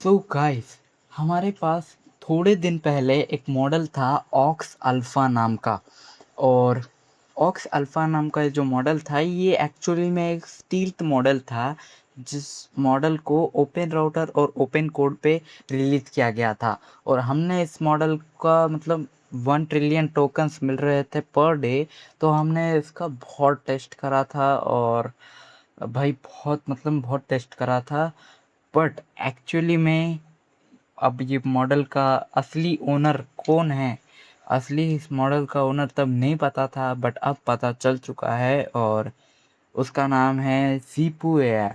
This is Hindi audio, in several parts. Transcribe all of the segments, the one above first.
तो गाइस, हमारे पास थोड़े दिन पहले एक मॉडल था ऑक्स अल्फ़ा नाम का। और ऑक्स अल्फ़ा नाम का जो मॉडल था ये एक्चुअली में एक स्टील्थ मॉडल था, जिस मॉडल को ओपन राउटर और ओपन कोड पे रिलीज़ किया गया था। और हमने इस मॉडल का मतलब 1 ट्रिलियन टोकन्स मिल रहे थे पर डे। तो हमने इसका बहुत टेस्ट करा था और भाई बहुत टेस्ट करा था। बट एक्चुअली में अब ये मॉडल का असली ओनर कौन है, असली इस मॉडल का ओनर तब नहीं पता था बट अब पता चल चुका है और उसका नाम है ज़ीपू एआई।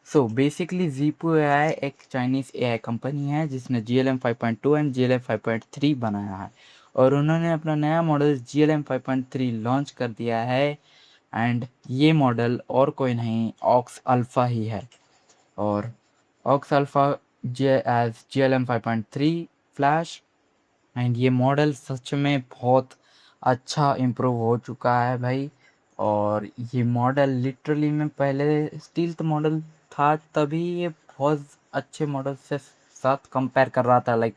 सो बेसिकली ज़ीपू एआई एक चाइनीज़ एआई कंपनी है जिसने GLM 5.2 एंड GLM 5.3 बनाया है। और उन्होंने अपना नया मॉडल GLM 5.3 लॉन्च कर दिया है। एंड ये मॉडल और कोई नहीं, ऑक्स अल्फ़ा ही है। और ऑक्स अल्फ़ा GLM 5.3 फ्लैश। एंड ये मॉडल सच में बहुत अच्छा इम्प्रूव हो चुका है भाई। और ये मॉडल लिटरली में पहले स्टील्थ मॉडल था, तभी ये बहुत अच्छे मॉडल से साथ कंपेयर कर रहा था, like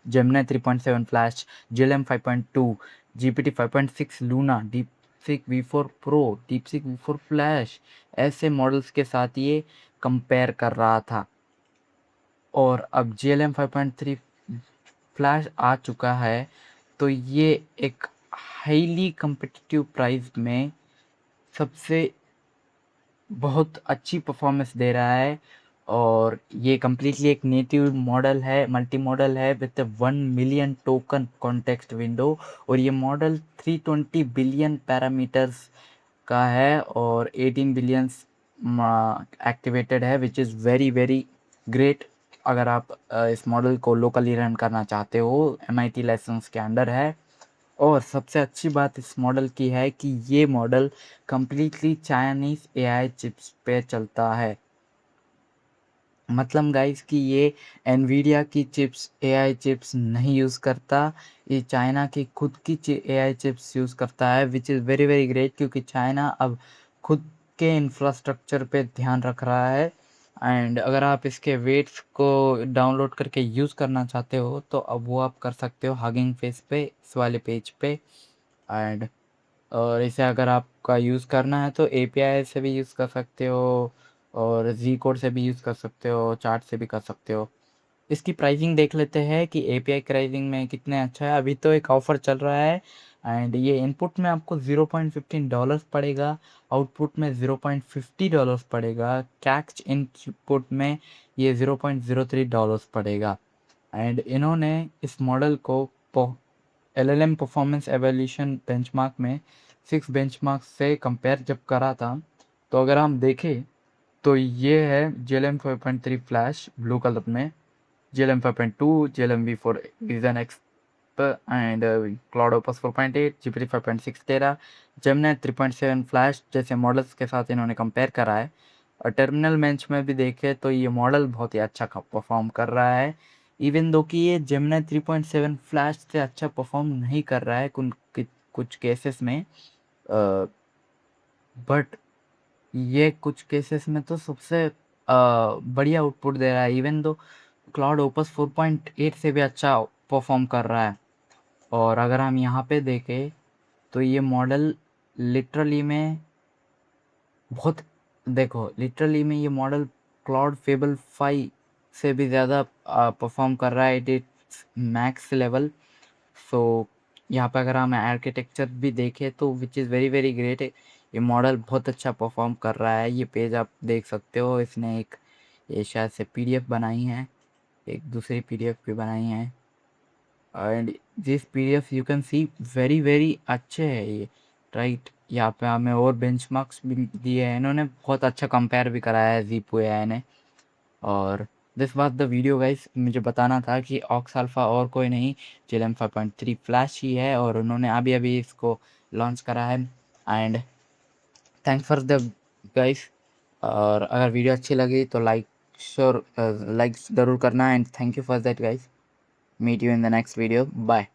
Gemini 3.7 flash, GLM 5.2, GPT 5.6 Luna, DeepSeek V4 pro, DeepSeek V4 flash, ऐसे मॉडल्स के साथ ये कंपेयर कर रहा था। और अब GLM 5.3 फ्लैश आ चुका है, तो ये एक हाईली कम्पिटिटिव प्राइस में सबसे बहुत अच्छी परफॉर्मेंस दे रहा है। और ये कम्प्लीटली एक नेटिव मॉडल है, मल्टी मॉडल है with 1 million token context window. और ये मॉडल 320 बिलियन पैरामीटर्स का है और 18 बिलियंस एक्टिवेटेड है, which is very very great. अगर आप इस मॉडल को लोकली रन करना चाहते हो, MIT लाइसेंस के अंडर है। और सबसे अच्छी बात इस मॉडल की है कि ये model completely Chinese AI chips पे चलता है। मतलब गाइस कि ये एनवीडिया की चिप्स, एआई चिप्स नहीं यूज़ करता, ये चाइना की खुद की एआई चिप्स यूज़ करता है, which is very very great, क्योंकि चाइना अब खुद के इंफ्रास्ट्रक्चर पे ध्यान रख रहा है। एंड अगर आप इसके वेट्स को डाउनलोड करके यूज़ करना चाहते हो तो अब वो आप कर सकते हो हगिंग फेस पे, इस वाले पेज पे। एंड और इसे अगर आपका यूज़ करना है तो एपीआई से भी यूज़ कर सकते हो और जी कोड से भी यूज़ कर सकते हो, चार्ट से भी कर सकते हो। इसकी प्राइसिंग देख लेते हैं कि एपीआई प्राइसिंग में कितने अच्छा है। अभी तो एक ऑफ़र चल रहा है एंड ये इनपुट में आपको $0.15 पड़ेगा, आउटपुट में $0.50 पड़ेगा, कैश इनपुट में ये $0.03 पड़ेगा। एंड इन्होंने इस मॉडल को LLM परफॉर्मेंस एवोल्यूशन बेंचमार्क में 6 बेंचमार्क से कंपेयर जब करा था, तो अगर हम देखें तो ये है GLM 5.3 फ्लैश ब्लू कलर में, GLM 5.2, GLM V4 Vision X and Claude Opus 4.8, GPT 5.6 Terra, Gemini 3.7 flash जैसे मॉडल्स के साथ इन्होंने कंपेयर करा है। और टर्मिनल बेंच में भी देखें तो ये मॉडल बहुत ही अच्छा परफॉर्म कर रहा है, इवन दो कि ये जेमिनी 3.7 फ्लैश से अच्छा परफॉर्म नहीं कर रहा है कुछ केसेस में। बट ये कुछ केसेस में तो सबसे बढ़िया आउटपुट दे रहा है, इवन दो क्लाउड ओपस 4.8 से भी अच्छा परफॉर्म कर रहा है। और अगर हम यहाँ पे देखें तो ये मॉडल लिटरली में बहुत, देखो लिटरली में ये मॉडल क्लाउड फेबल 5 से भी ज़्यादा परफॉर्म कर रहा है, इट इट्स मैक्स लेवल। सो यहाँ पे अगर हम आर्किटेक्चर भी देखें तो which is very very great, ये मॉडल बहुत अच्छा परफॉर्म कर रहा है। ये पेज आप देख सकते हो, इसने एक ये शायद से PDF बनाई है, एक दूसरी PDF भी बनाई है। And this PDF you can see very very अच्छे है ये, राइट। यहाँ पे हमें और बेंचमार्क्स भी दिए हैं, इन्होंने बहुत अच्छा कंपेयर भी कराया है ज़ीपू एआई ने। और this was the video guys, मुझे बताना था कि ऑक्स अल्फ़ा और कोई नहीं, GLM 5.3 फ्लैश ही है और उन्होंने अभी अभी इसको लॉन्च करा है। And thanks for the guys. और अगर वीडियो अच्छी लगी तो लाइक ज़रूर करना। And thank you for that guys. Meet you in the next video, bye.